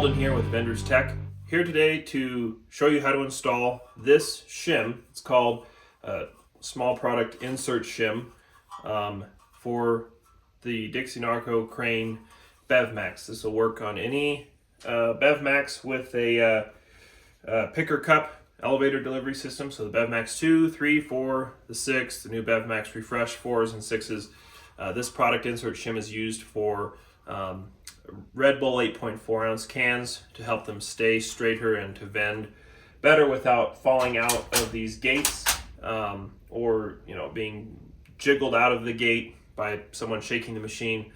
Alden here with Vendors Tech, here today to show you how to install this shim. It's called Small Product Insert Shim for the Dixie Narco crane BevMax. This will work on any BevMax with a picker cup elevator delivery system. So the BevMax 2, 3, 4, the 6, the new BevMax Refresh 4s and 6s. This product insert shim is used for Red Bull 8.4 ounce cans to help them stay straighter and to vend better without falling out of these gates or being jiggled out of the gate by someone shaking the machine.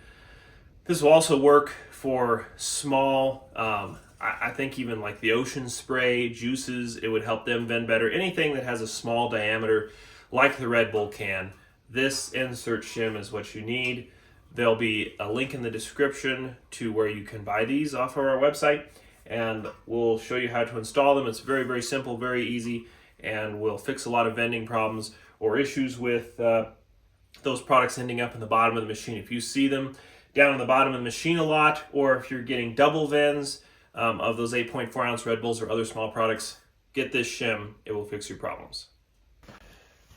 This will also work for small, I think even like the ocean spray juices. It would help them vend better. Anything that has a small diameter like the Red Bull can, this insert shim is what you need. There'll be a link in the description to where you can buy these off of our website, and we'll show you how to install them. It's very, very simple, very easy, and will fix a lot of vending problems or issues with those products ending up in the bottom of the machine. If you see them down in the bottom of the machine a lot, or if you're getting double vends of those 8.4 ounce Red Bulls or other small products, get this shim. It will fix your problems.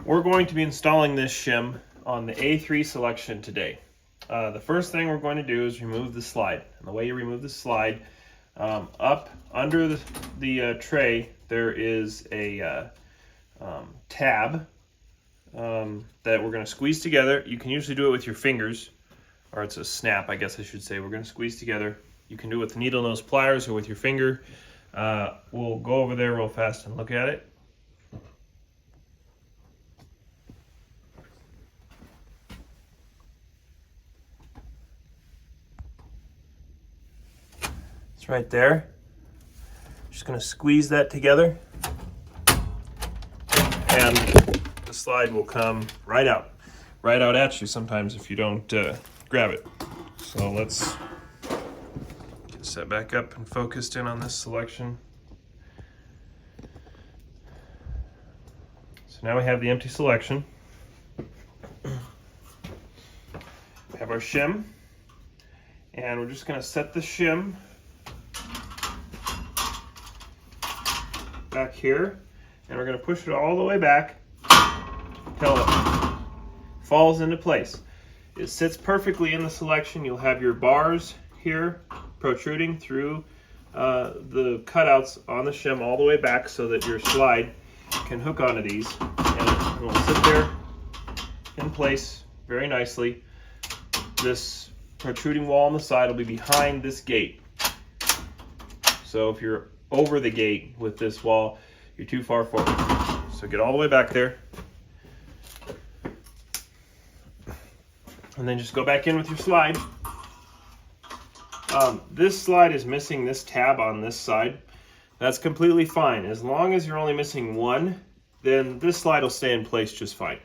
We're going to be installing this shim on the A3 selection today. The first thing we're going to do is remove the slide. And the way you remove the slide, up under the tray, there is a tab that we're going to squeeze together. You can usually do it with your fingers, or it's a snap, I guess I should say. We're going to squeeze together. You can do it with needle nose pliers or with your finger. We'll go over there real fast and look at it. It's right there. Just going to squeeze that together, and the slide will come right out at you sometimes if you don't grab it. So let's get set back up and focused in on this selection. So now we have the empty selection. We have our shim, and we're just going to set the shim back here, and we're going to push it all the way back until it falls into place. It sits perfectly in the selection. You'll have your bars here protruding through the cutouts on the shim all the way back so that your slide can hook onto these, and it will sit there in place very nicely. This protruding wall on the side will be behind this gate. So if you're over the gate with this wall, you're too far forward. So get all the way back there, and then just go back in with your slide. This slide is missing this tab on this side. That's completely fine. As long as you're only missing one, then this slide will stay in place just fine.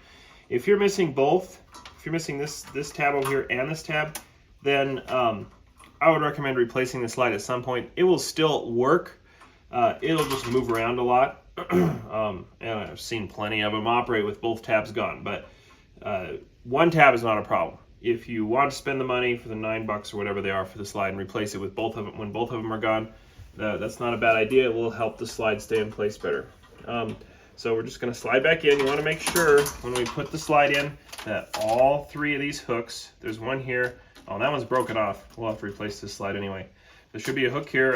If you're missing both, if you're missing this tab over here and this tab, then I would recommend replacing the slide at some point. It will still work. It'll just move around a lot, and I've seen plenty of them operate with both tabs gone, but one tab is not a problem. If you want to spend the money for the $9 or whatever they are for the slide and replace it with both of them when both of them are gone, that's not a bad idea. It will help the slide stay in place better. So we're just going to slide back in. You want to make sure when we put the slide in that all three of these hooks, there's one here. Oh, that one's broken off. We'll have to replace this slide anyway. There should be a hook here,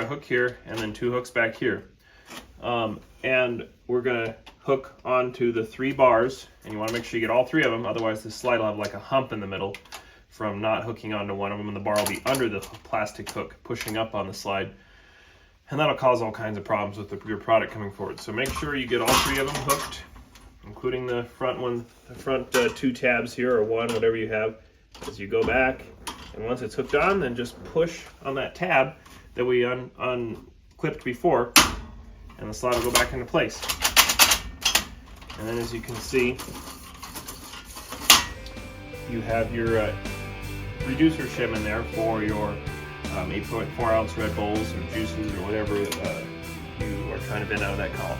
and then two hooks back here. And we're going to hook onto the three bars, and you want to make sure you get all three of them, otherwise this slide will have like a hump in the middle from not hooking onto one of them, and the bar will be under the plastic hook pushing up on the slide. And that'll cause all kinds of problems with your product coming forward. So make sure you get all three of them hooked, including the front one, the front two tabs here, or one, whatever you have, as you go back. And once it's hooked on, then just push on that tab that we unclipped before, and the slide will go back into place. And then as you can see, you have your reducer shim in there for your 8.4 ounce Red Bulls or juices or whatever you are trying to vend out of that column.